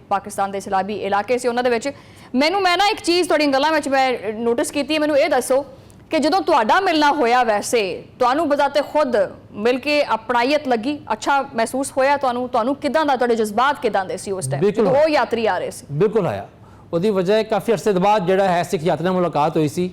पाकिस्तान के सैलाबी इलाके से उन्होंने मैं ना एक चीज़ थोड़ी गल्लां विच मैं नोटिस की है। मैनूं ये दसो कि जो तुहाडा मिलना होया वैसे तुहानूं बजाते खुद मिल के अपनाईयत लगी, अच्छा महसूस होया? तुहानूं किदां दा तुहाडे जज्बात किदां दे सी उस टाइम जो वो यात्री आ रहे सी? बिल्कुल आया ਉਹਦੀ ਵਜ੍ਹਾ ਕਾਫੀ ਅਰਸੇ ਬਾਅਦ ਜਿਹੜਾ ਹੈ ਸਿੱਖ ਯਾਤਰੀ ਨਾਲ ਮੁਲਾਕਾਤ ਹੋਈ ਸੀ।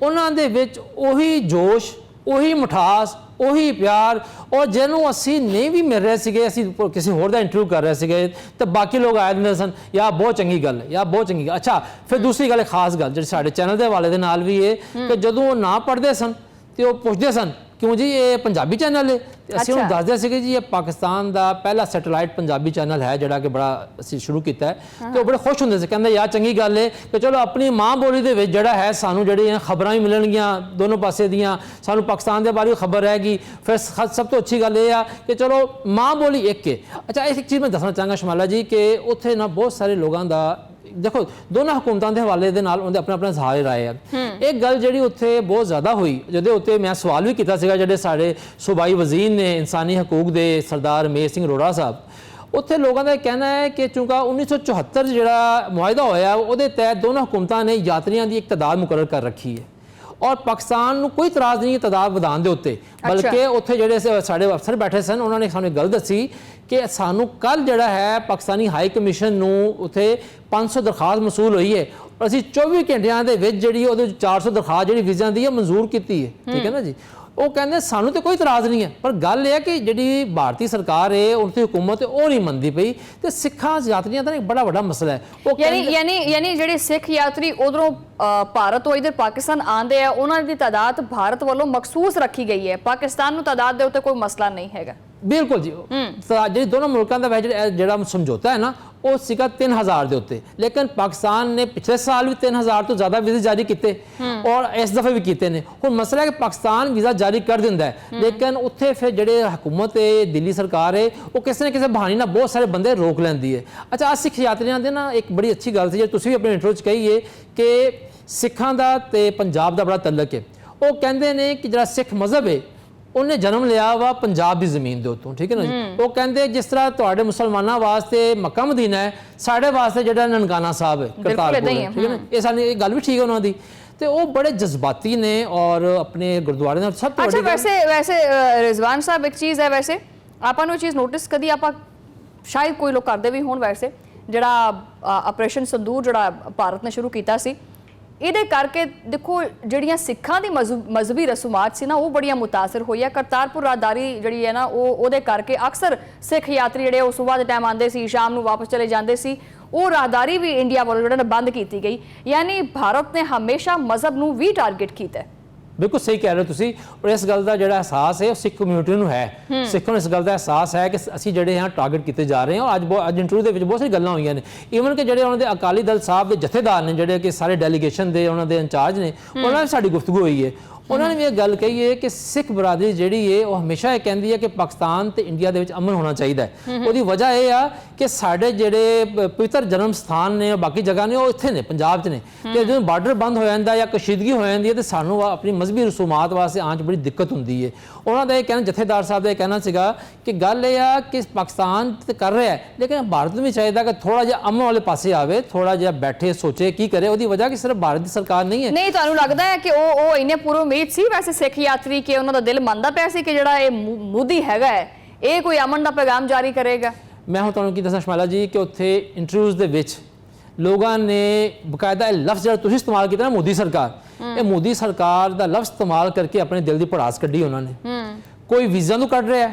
ਉਹਨਾਂ ਦੇ ਵਿੱਚ ਉਹੀ ਜੋਸ਼, ਉਹੀ ਮਿਠਾਸ, ਉਹੀ ਪਿਆਰ, ਔਰ ਜਿਹਨੂੰ ਅਸੀਂ ਨਹੀਂ ਵੀ ਮਿਲ ਰਹੇ ਸੀਗੇ, ਅਸੀਂ ਕਿਸੇ ਹੋਰ ਦਾ ਇੰਟਰਵਿਊ ਕਰ ਰਹੇ ਸੀਗੇ ਤਾਂ ਬਾਕੀ ਲੋਕ ਆਏ ਹੁੰਦੇ ਸਨ, ਯਾ ਬਹੁਤ ਚੰਗੀ ਗੱਲ, ਯਾ ਬਹੁਤ ਚੰਗੀ ਗੱਲ। ਅੱਛਾ, ਫਿਰ ਦੂਸਰੀ ਗੱਲ, ਖਾਸ ਗੱਲ ਜਿਹੜੀ ਸਾਡੇ ਚੈਨਲ ਦੇ ਹਵਾਲੇ ਦੇ ਨਾਲ ਵੀ ਇਹ ਕਿ ਜਦੋਂ ਉਹ ਨਾ ਪੜ੍ਹਦੇ ਸਨ ਤੇ ਉਹ ਪੁੱਛਦੇ ਸਨ क्यों जी ये पंजाबी चैनल है? असं उन्होंने दसदे सी जी ये पाकिस्तान का पहला सैटेलाइट पंजाबी चैनल है जोड़ा कि बड़ा असी शुरू किया है। तो बड़े खुश होंगे से कहते यार चंगी गल है कि चलो अपनी माँ बोली के जोड़ा है सानू जी खबर भी मिलनगियां दोनों पासे दियाँ, सानू पाकिस्तान के बारे खबर रहेगी। फिर सब तो अच्छी गल ये कि चलो माँ बोली एक है। अच्छा, एक चीज़ मैं दसना चाहूँगा शमाला जी कि उत्थे ना बहुत सारे लोगों का देखो दोनों हुकूमतों के हवाले दे नाल उन्हें अपना अपना इजहार राय है। एक गल जी उत्थे बहुत ज़्यादा हुई जो उत्ते मैं सवाल भी किया जोड़े साढ़े सूबाई वजीर ने इंसानी हकूक के सरदार रमेश सिंह अरोड़ा साहब, उत्थे लोगों का कहना है कि चूँकि 1974 जो मुआहदा होया वो तहत दोनों हुकूमतों ने यात्रियों की एक तादाद मुकर्रर कर रखी है और पाकिस्तान को कोई इतराज़ नहीं है तादाद बढ़ाने के उत्ते। बल्कि उत्थे जोड़े साढ़े अफसर बैठे सन उन्होंने सानू गल दसी कि सानू कल जोड़ा है पाकिस्तानी हाई कमीशन नूं उत्थे 500 दरखास्त मसूल हुई है और असी 24 घंटिया के 400 दरखास्त जी वीज़ा की मंजूर की है। ठीक है ना जी, वो कहते सानू तो कोई इतराज़ नहीं है, पर गल यह कि जी भारतीय सरकार है उनकी हुकूमत है वो नहीं मनती पई। तो सिखा यात्रियों का एक बड़ा बड़ा मसला है। यानी जी सिख यात्री उधरों भारत तो इधर पाकिस्तान आते हैं उन्होंने तादाद भारत वालों मखसूस रखी गई है, पाकिस्तान को तादाद के उत्ते कोई मसला नहीं है। बिल्कुल जी, जी दोनों मुल्कों का जो समझौता है ना वो सीगा 3000 के उत्ते, लेकिन पाकिस्तान ने पिछले साल भी 3000 तो ज़्यादा वीज़े जारी किए और इस दफ़े भी किए हैं। हुण मसला है कि पाकिस्तान वीज़ा जारी कर दिंदा है लेकिन उत्थे फिर जो हुकूमत है दिल्ली सरकार है वो किसी न किसी बहाने ना बहुत सारे बंदे रोक लैंदी है। अच्छा, आज सिख यात्रियों की ना एक बड़ी अच्छी गल सी जो तुसीं भी अपने इंट्रो च कही है कि सिखां दा ते पंजाब दा बड़ा तल्लक है। वो कहते हैं कि जो सिख मजहब है उन्हें जन्म लिया वा पंजाब की जमीन के उत्तों। ठीक है ना जी, वो कहते जिस तरह तुहाडे मुसलमानों वास्ते मक्का मदीना है साढ़े वास्ते जो ननकाना साहब है करतारपुर है। ठीक है ना, ये सारी गल भी ठीक है उन्होंने तो वो बड़े जज्बाती ने और अपने गुरुद्वारे सब। अच्छा, वैसे रिजवान साहब एक चीज़ है वैसे आपको चीज़ नोटिस कभी आप शायद कोई लोग करते भी होण वैसे जड़ा ऑपरेशन संदूर जड़ा भारत ने शुरू किया सी ये करके देखो जड़ियाँ सिखां दी मजहबी रसूमात सी ना वो बड़ियां मुतासर हुई है। करतारपुर राहदारी जी है ना वो करके अक्सर सिख यात्री जो सुबह के टाइम आते सी शाम को वापस चले जाते सी वो राहदारी भी इंडिया वालों जो बंद की गई। यानी भारत ने हमेशा मजहब नूं भी टारगेट किया है। बिल्कुल सही कह रहे हो तुसी, और इस गल का जो एहसास है सिख कम्यूनिटी में है, सिखों इस गल का एहसास है कि असी जो यहाँ टारगेट किए जा रहे हैं। और अज इंटरव्यू के बहुत सारी गल्लां हुई ने, ईवन कि जो उन्होंने अकाली दल साहब के जथेदार ने जोड़े कि सारे डेलीगेशन के उन्होंने इंचार्ज ने उन्होंने साड़ी गुफ्तगू हुई है। उन्होंने भी एक गल कही है कि सिख बरादरी जी है वो हमेशा ये कहती है कि पाकिस्तान तो इंडिया के अमन होना चाहिए। वो वजह यह आ कि साढ़े जोड़े पवित्र जन्म स्थान ने बाकी जगह ने वो इतने ने पंजाब ने तो जो बार्डर बंद हो जाता या कशीदगी हो जाती है तो सानू अपनी मजहबी रसूमात वास्ते आने बड़ी दिक्कत होंगी है। उन्होंने यह कहना जथेदार साहब का यह कहना सीगा कि गल यह आ कि पाकिस्तान तो कर रहा है लेकिन भारत में भी चाहिए कि थोड़ा जिहा अमन वाले पासे आवे, थोड़ा जिहा बैठे सोचे की करे। वो वजह कि सिर्फ भारत की सरकार नहीं है। नहीं तुहानू लगता है कि वो इन्ने पूर्व सी वैसे सिख यात्री के उन्होंने दिल मनता पिया सी कि जिहड़ा मोदी हैगा है ये कोई अमन का पैगाम जारी करेगा? मैं हुण तुहानू की दसां शमाला जी कि उत्थे इंटरव्यूज़ दे विच लोगों ने बकायदा लफ्ज़ जो तुसीं इस्तेमाल किया ना मोदी सरकार, ये मोदी सरकार का लफ्ज़ इस्तेमाल करके अपने दिल की भड़ास कढ़ी उन्होंने। कोई वीज़ा तो कढ़ रहा है,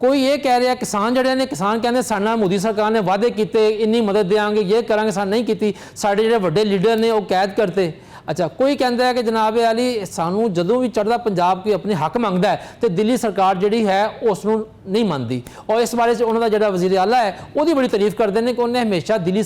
कोई ये कह रहा है किसान जड़े ने किसान कहते साडे नाल मोदी सरकार ने वादे किए इन्नी मदद देंगे ये करांगे साडे नहीं की, साडे जिहड़े वड्डे लीडर ने वो कैद करते। अच्छा, कोई कहता है कि जनाब अली सानू जदों भी चढ़दा पंजाब कोई अपने हक मंगता है तो दिल्ली सरकार जी है उसनूं नहीं मानती। और इस बारे उन्होंने जो वज़ीर आला है वो बड़ी तारीफ करते हैं कि उन्हें हमेशा दिल्ली